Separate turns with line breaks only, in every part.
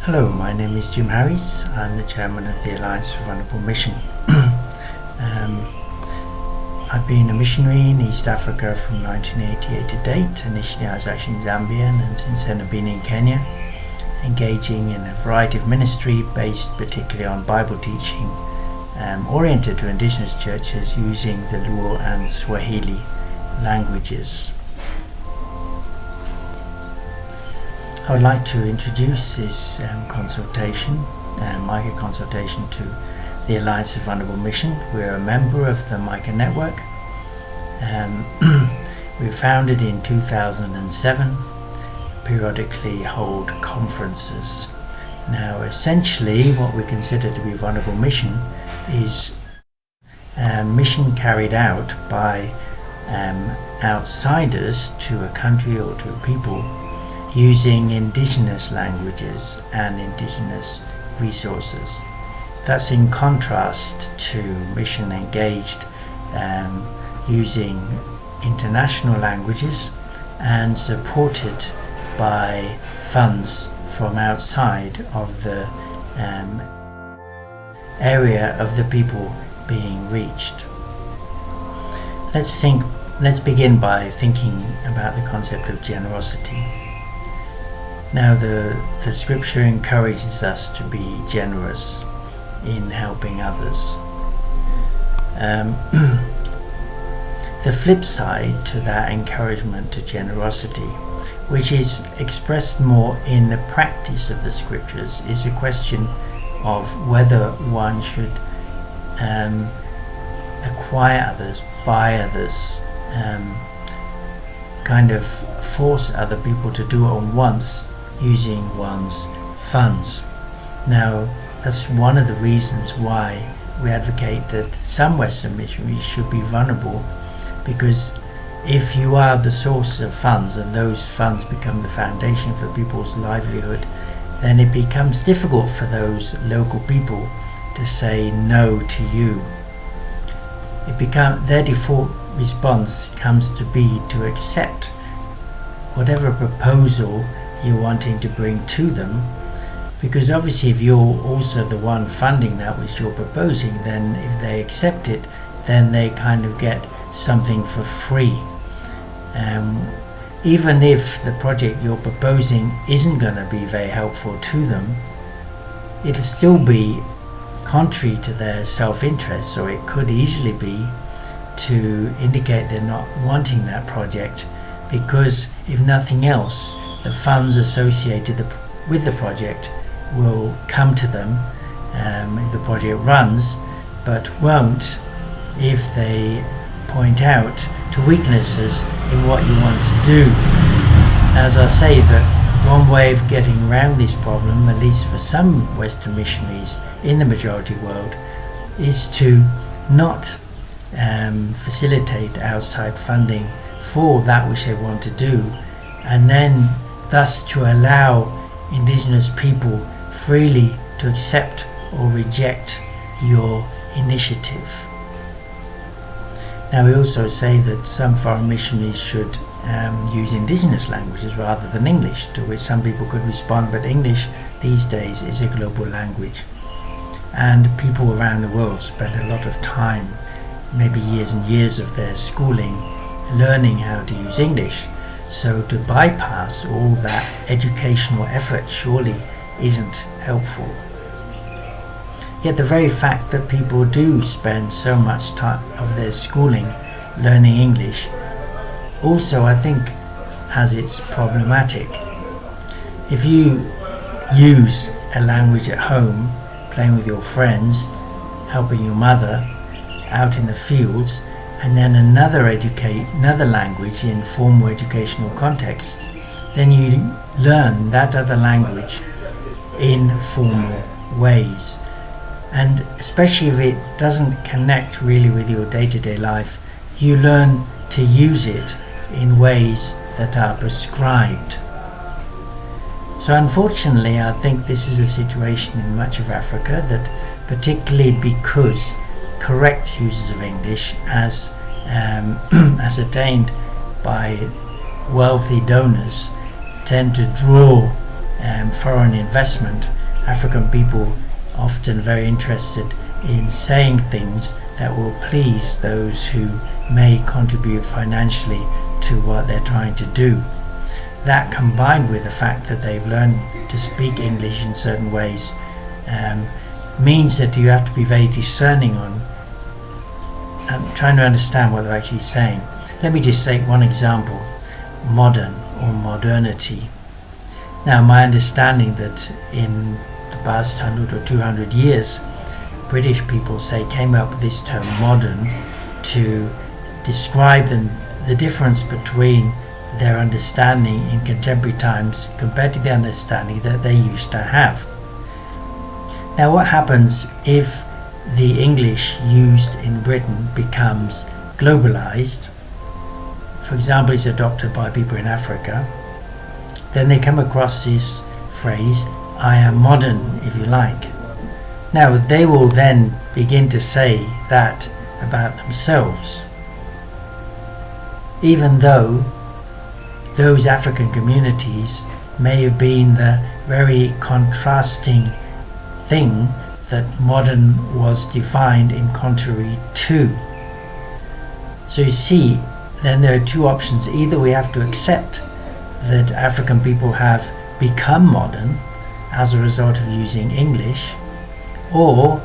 Hello, my name is Jim Harries. I'm the chairman of the Alliance for Vulnerable Mission. I've been a missionary in East Africa from 1988 to date. Initially I was actually in Zambia, and since then I've been in Kenya, engaging in a variety of ministry based particularly on Bible teaching, oriented to indigenous churches using the Luo and Swahili languages. I would like to introduce this consultation, Micah Consultation, to the Alliance of Vulnerable Mission. We're a member of the Micah network. We were founded in 2007, periodically hold conferences. Now essentially what we consider to be vulnerable mission is a mission carried out by outsiders to a country or to a people using indigenous languages and indigenous resources. That's in contrast to mission engaged using international languages and supported by funds from outside of the area of the people being reached. Let's begin by thinking about the concept of generosity. Now the scripture encourages us to be generous in helping others. The flip side to that encouragement to generosity, which is expressed more in the practice of the scriptures, is a question of whether one should acquire others, buy others, kind of force other people to do it at once using one's funds. Now that's one of the reasons why we advocate that some Western missionaries should be vulnerable, because if you are the source of funds and those funds become the foundation for people's livelihood, then it becomes difficult for those local people to say no to you. Their default response comes to be to accept whatever proposal you're wanting to bring to them, because obviously if you're also the one funding that which you're proposing, then if they accept it, then they kind of get something for free. Even if the project you're proposing isn't going to be very helpful to them, it'll still be contrary to their self-interest, or it could easily be to indicate they're not wanting that project, because if nothing else, the funds associated with the project will come to them if the project runs, but won't if they point out to weaknesses in what you want to do. As I say, that one way of getting around this problem, at least for some Western missionaries in the majority world, is to not facilitate outside funding for that which they want to do, and then thus to allow indigenous people freely to accept or reject your initiative. Now we also say that some foreign missionaries should use indigenous languages rather than English, to which some people could respond, but English these days is a global language, and people around the world spend a lot of time, maybe years and years of their schooling, learning how to use English. So to bypass all that educational effort surely isn't helpful. Yet the very fact that people do spend so much time of their schooling learning English also, I think, has its problematic. If you use a language at home, playing with your friends, helping your mother out in the fields, and then another language in formal educational context, then you learn that other language in formal ways. And especially if it doesn't connect really with your day-to-day life, you learn to use it in ways that are prescribed. So unfortunately, I think this is a situation in much of Africa that, particularly because correct uses of English, as ascertained by wealthy donors, tend to draw foreign investment, African people often very interested in saying things that will please those who may contribute financially to what they're trying to do. That, combined with the fact that they've learned to speak English in certain ways, means that you have to be very discerning on trying to understand what they're actually saying. Let me just take one example: modern or modernity. Now, my understanding that in the past 100 or 200 years, British people came up with this term modern to describe the difference between their understanding in contemporary times compared to the understanding that they used to have. Now, what happens if the English used in Britain becomes globalized? For example, it's adopted by people in Africa. Then they come across this phrase, "I am modern," if you like. Now, they will then begin to say that about themselves, even though those African communities may have been the very contrasting thing that modern was defined in contrary to. So you see, then there are two options. Either we have to accept that African people have become modern as a result of using English, or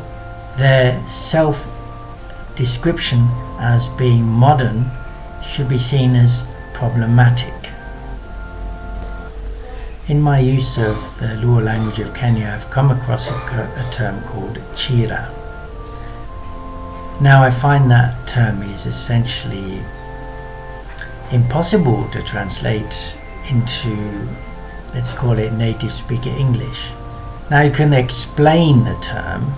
their self-description as being modern should be seen as problematic. In my use of the Luo language of Kenya, I've come across a term called chira. Now, I find that term is essentially impossible to translate into, let's call it, native speaker English. Now, you can explain the term,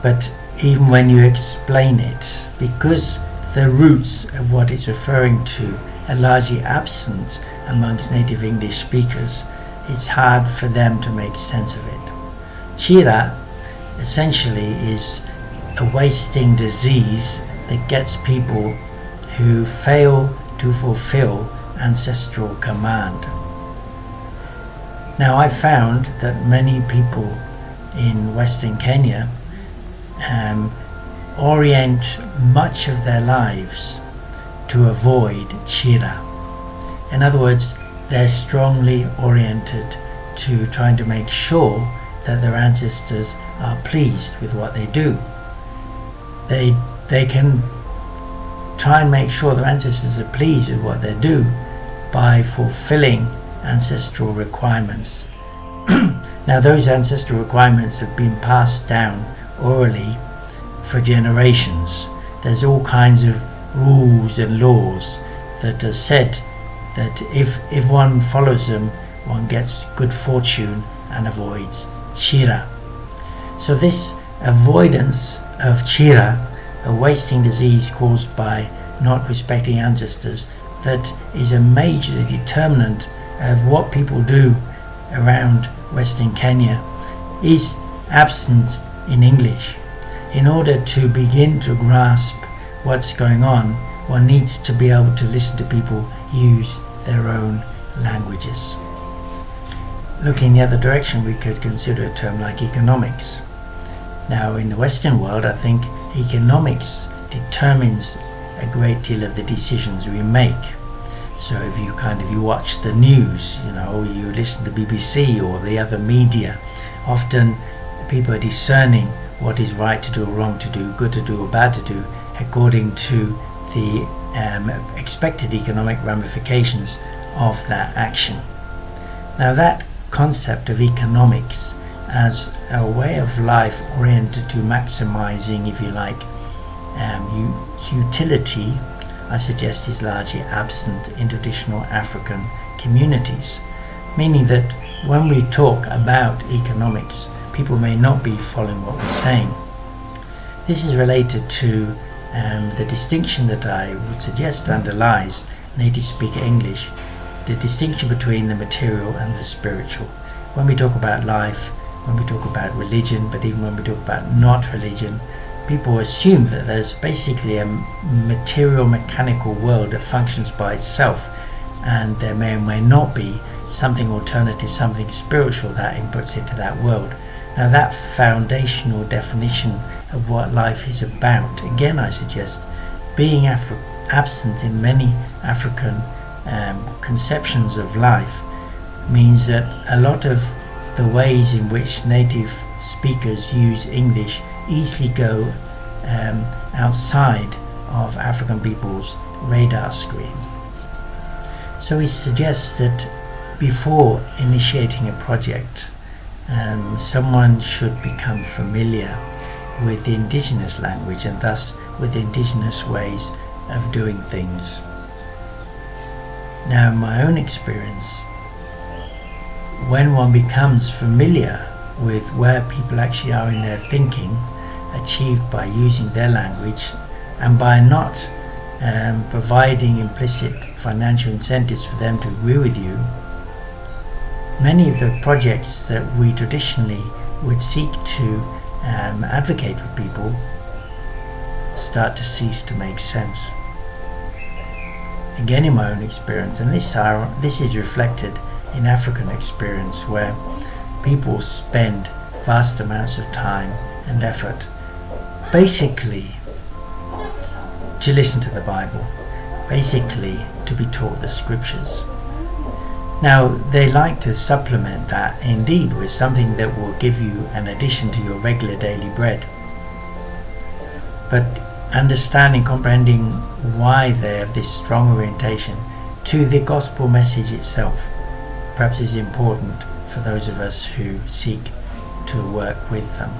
but even when you explain it, because the roots of what it's referring to are largely absent amongst native English speakers, it's hard for them to make sense of it. Chira essentially is a wasting disease that gets people who fail to fulfill ancestral command. Now, I found that many people in Western Kenya orient much of their lives to avoid chira. In other words, they're strongly oriented to trying to make sure that their ancestors are pleased with what they do. They can try and make sure their ancestors are pleased with what they do by fulfilling ancestral requirements. Now, those ancestral requirements have been passed down orally for generations. There's all kinds of rules and laws that are said that if one follows them, one gets good fortune and avoids chira. So this avoidance of chira, a wasting disease caused by not respecting ancestors, that is a major determinant of what people do around Western Kenya, is absent in English. In order to begin to grasp what's going on, one needs to be able to listen to people use their own languages. Looking the other direction, we could consider a term like economics. Now, in the Western world, I think economics determines a great deal of the decisions we make. So if you watch the news, you listen to BBC or the other media, often people are discerning what is right to do or wrong to do, good to do or bad to do, according to the expected economic ramifications of that action. Now, that concept of economics as a way of life oriented to maximizing, if you like, utility, I suggest is largely absent in traditional African communities, meaning that when we talk about economics, people may not be following what we're saying. This is related to the distinction that I would suggest underlies native speaker English, the distinction between the material and the spiritual. When we talk about life, when we talk about religion, but even when we talk about not religion, people assume that there's basically a material mechanical world that functions by itself, and there may or may not be something alternative, something spiritual that inputs into that world. Now that foundational definition of what life is about, again I suggest, being absent in many African conceptions of life, means that a lot of the ways in which native speakers use English easily go outside of African people's radar screen. So he suggests that before initiating a project, someone should become familiar with the indigenous language and thus with indigenous ways of doing things. Now, in my own experience, when one becomes familiar with where people actually are in their thinking, achieved by using their language and by not providing implicit financial incentives for them to agree with you, many of the projects that we traditionally would seek to advocate for people start to cease to make sense. Again, in my own experience, and this is reflected in African experience, where people spend vast amounts of time and effort basically to listen to the Bible, basically to be taught the scriptures. Now, they like to supplement that indeed with something that will give you an addition to your regular daily bread. But understanding, comprehending why they have this strong orientation to the gospel message itself, perhaps is important for those of us who seek to work with them.